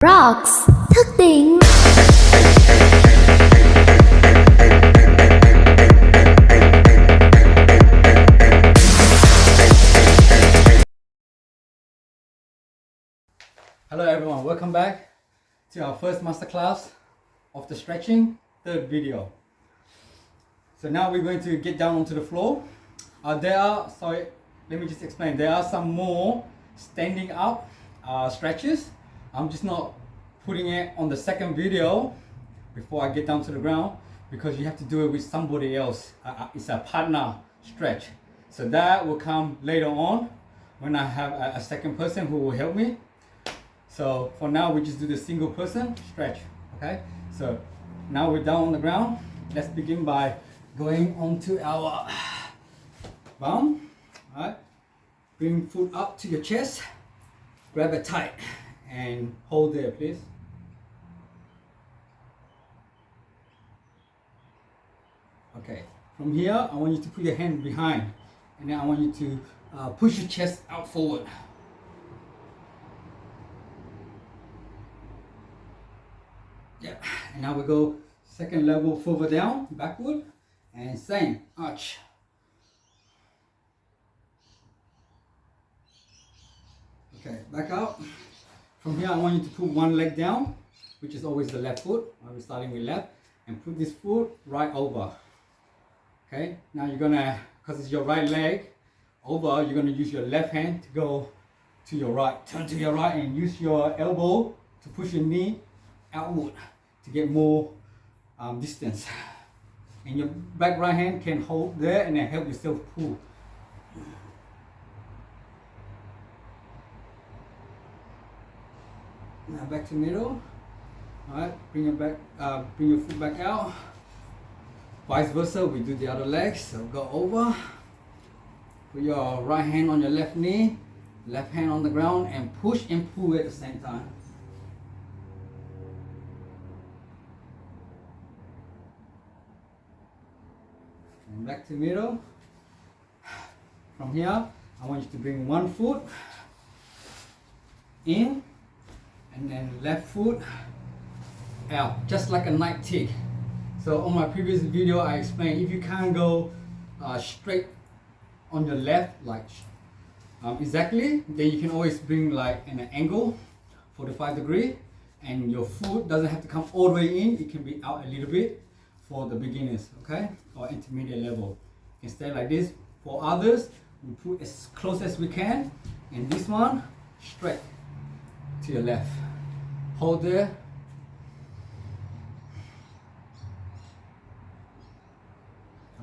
Rocks thức tỉnh. Hello everyone, welcome back to our first masterclass of the stretching, third video. So now we're going to get down onto the floor. Let me just explain. There are some more standing up stretches. I'm just not putting it on the second video before I get down to the ground because you have to do it with somebody else. It's a partner stretch. So that will come later on when I have a second person who will help me. So for now, we just do the single person stretch, okay? So now we're down on the ground. Let's begin by going onto our bum, all right? Bring foot up to your chest, grab it tight and hold there, please. Okay, from here, I want you to put your hand behind and then I want you to push your chest out forward. Yeah, and now we go second level further down, backward, and same, arch. Okay, back up. From here, I want you to put one leg down, which is always the left foot. We're starting with left, and put this foot right over. Okay, now you're gonna, because it's your right leg over, you're gonna use your left hand to go to your right. Turn to your right and use your elbow to push your knee outward to get more distance. And your back right hand can hold there and then help yourself pull. Now back to middle. Alright, bring your foot back out. Vice versa, we do the other leg. So go over. Put your right hand on your left knee, left hand on the ground, and push and pull at the same time. And back to middle. From here, I want you to bring one foot in and then left foot out, just like a night tick. So on my previous video, I explained if you can't go straight on your left, like exactly, then you can always bring like an angle, 45 degree, and your foot doesn't have to come all the way in. It can be out a little bit for the beginners, okay, or intermediate level. You can stay like this. For others, we put as close as we can, and this one straight to your left. Hold there.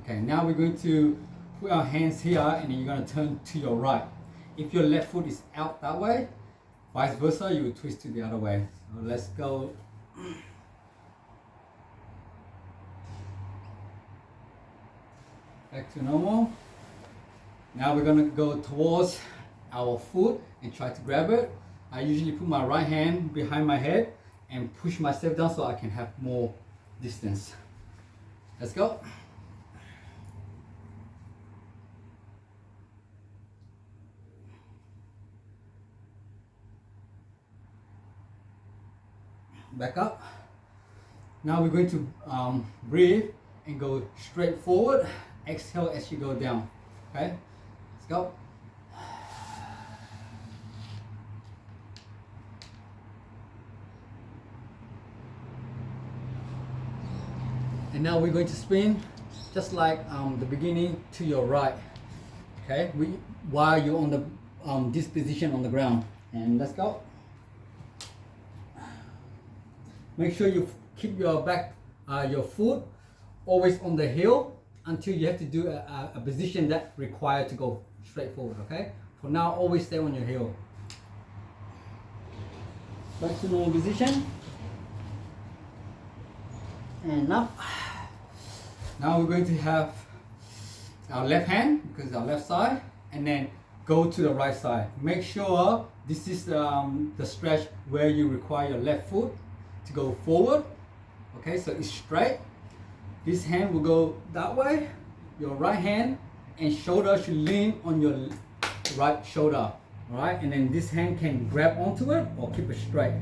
Okay, now we're going to put our hands here and then you're going to turn to your right. If your left foot is out that way, vice versa, you will twist to the other way. So let's go. Back to normal. Now we're going to go towards our foot and try to grab it. I usually put my right hand behind my head and push myself down so I can have more distance. Let's go. Back up. Now we're going to breathe and go straight forward. Exhale as you go down. Okay, let's go. And now we're going to spin just like the beginning to your right. Okay, while you're on the this position on the ground. And let's go. Make sure you keep your back, your foot always on the heel until you have to do a position that requires to go straight forward, okay? For now, always stay on your heel. Back to normal position. And up. Now we're going to have our left hand, because it's our left side, and then go to the right side. Make sure this is the stretch where you require your left foot to go forward. Okay, so it's straight. This hand will go that way. Your right hand and shoulder should lean on your right shoulder. Alright, and then this hand can grab onto it or keep it straight.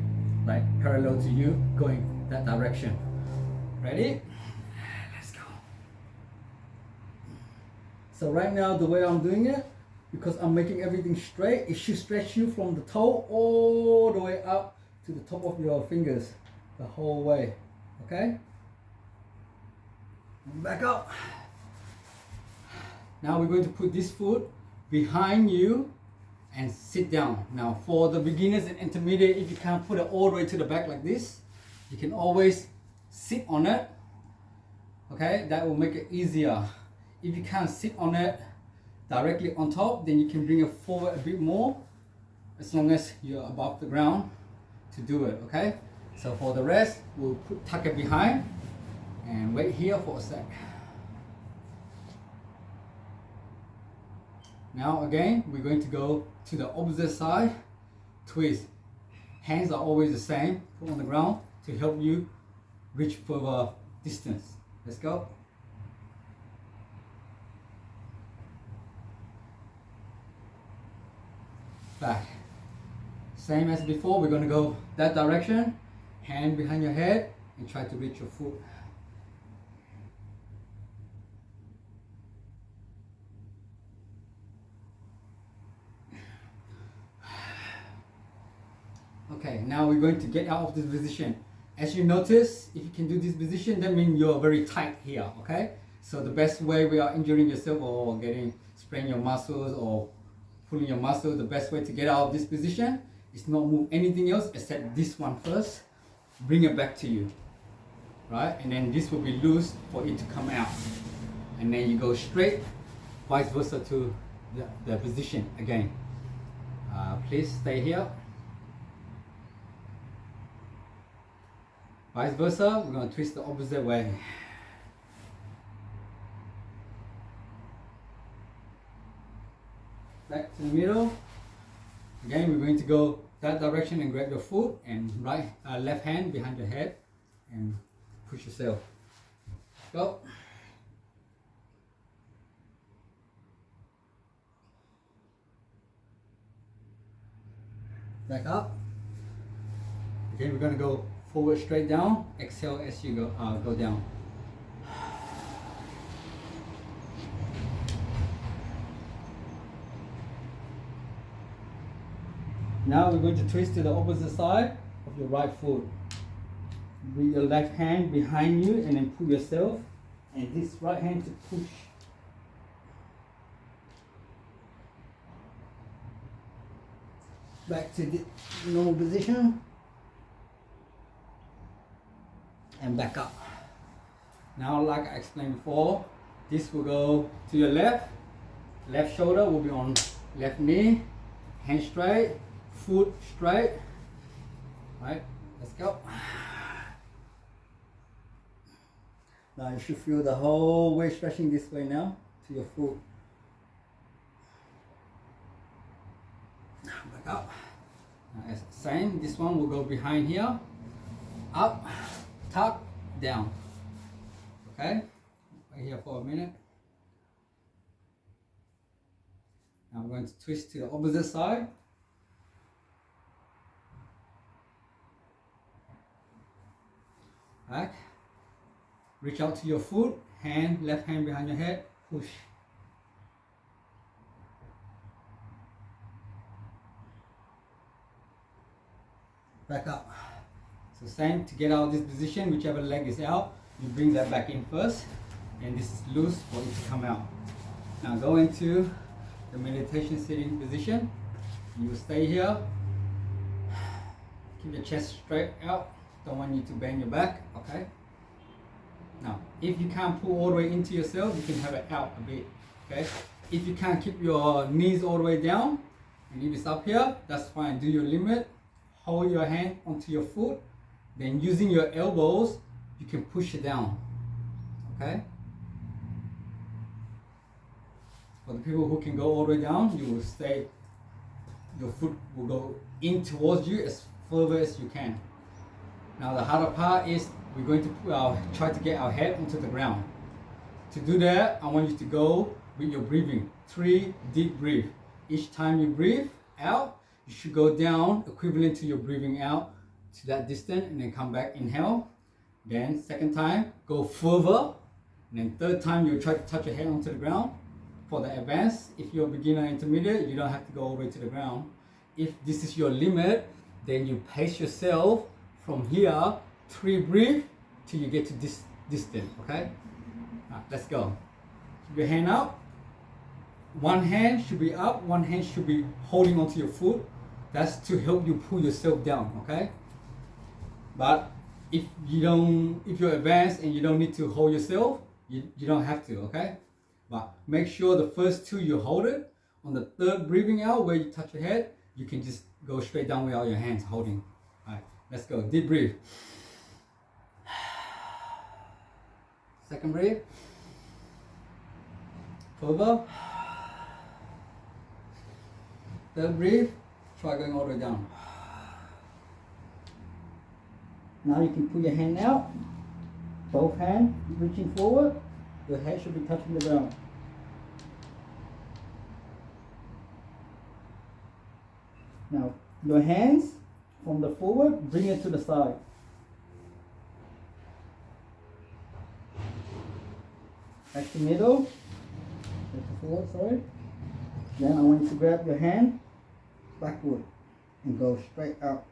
like parallel to you, going that direction. Ready? Let's go. So right now, the way I'm doing it, because I'm making everything straight, it should stretch you from the toe all the way up to the top of your fingers, the whole way. Okay? Back up. Now we're going to put this foot behind you and sit down. Now for the beginners and intermediate, if you can't put it all the way to the back like this, you can always sit on it. Okay, that will make it easier. If you can't sit on it directly on top, then you can bring it forward a bit more, as long as you're above the ground to do it. Okay, so for the rest, we'll tuck it behind and wait here for a sec. Now again, we're going to go to the opposite side, twist. Hands are always the same, put on the ground to help you reach further distance. Let's go. Back. Same as before, we're going to go that direction, hand behind your head and try to reach your foot. Okay, now we're going to get out of this position. As you notice, if you can do this position, that means you're very tight here, okay? So the best way we are injuring yourself or spraining your muscles or pulling your muscles, the best way to get out of this position is not move anything else except this one first. Bring it back to you, right? And then this will be loose for it to come out. And then you go straight, vice versa to the position again. Please stay here. Vice versa, we're going to twist the opposite way. Back to the middle. Again, we're going to go that direction and grab your foot and left hand behind your head and push yourself. Go. Back up. Again, we're going to go forward straight down. Exhale as you go down. Now we're going to twist to the opposite side of your right foot. Bring your left hand behind you and then pull yourself, and this right hand to push. Back to the normal position. And back up. Now, like I explained before, this will go to your left shoulder will be on left knee, hand straight, foot straight. Right, let's go. Now you should feel the whole way stretching this way now to your foot. Back up. Now, as same, this one will go behind here, up, tuck, down. Okay, wait here for a minute. Now I'm going to twist to the opposite side. Back. Reach out to your foot, left hand behind your head, push. Back up. So same, to get out of this position, whichever leg is out, you bring that back in first, and this is loose for it to come out. Now go into the meditation sitting position. You will stay here. Keep your chest straight out. Don't want you to bend your back, okay? Now, if you can't pull all the way into yourself, you can have it out a bit, okay? If you can't keep your knees all the way down, and if it's up here, that's fine. Do your limit. Hold your hand onto your foot. Then using your elbows, you can push it down, okay? For the people who can go all the way down, you will stay, your foot will go in towards you as further as you can. Now the harder part is we're going to try to get our head onto the ground. To do that, I want you to go with your breathing. 3 deep breaths. Each time you breathe out, you should go down equivalent to your breathing out to that distance and then come back, inhale. Then second time, go further. And then third time, you try to touch your head onto the ground. For the advanced, if you're beginner intermediate, you don't have to go all the way to the ground. If this is your limit, then you pace yourself from here, 3 breath, till you get to this distance, okay? Let's go. Keep your hand up. One hand should be up, one hand should be holding onto your foot. That's to help you pull yourself down, okay? But if you're advanced and you don't need to hold yourself, you don't have to, okay? But make sure the first 2 you hold it. On the third breathing out, where you touch your head, you can just go straight down without your hands holding. All right, let's go. Deep breathe. Second breath. Further. Third breath. Try going all the way down. Now you can pull your hand out. Both hands reaching forward. Your head should be touching the ground. Now, your hands from the forward, bring it to the side. Back to middle. Back to forward, sorry. Then I want you to grab your hand backward and go straight out.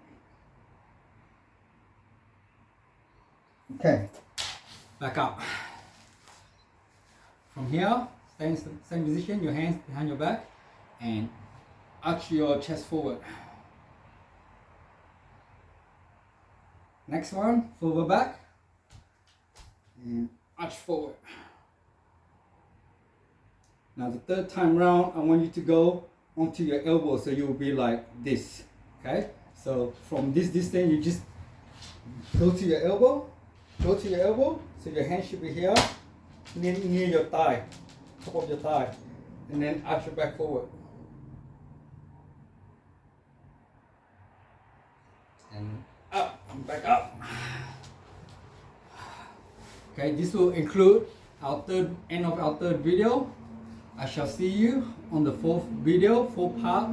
Okay. Back up. From here, stay in the same position, your hands behind your back and arch your chest forward. Next one, further back and arch forward. Now the third time round, I want you to go onto your elbow, so you will be like this, okay? So from this distance, you just go to your elbow, so your hand should be here, near your thigh, top of your thigh, and then arch your back forward. And up, and back up. Okay, this will include our end of our third video. I shall see you on the fourth part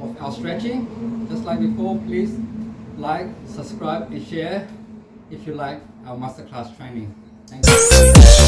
of our stretching. Just like before, please like, subscribe and share if you like our masterclass training. Thank you.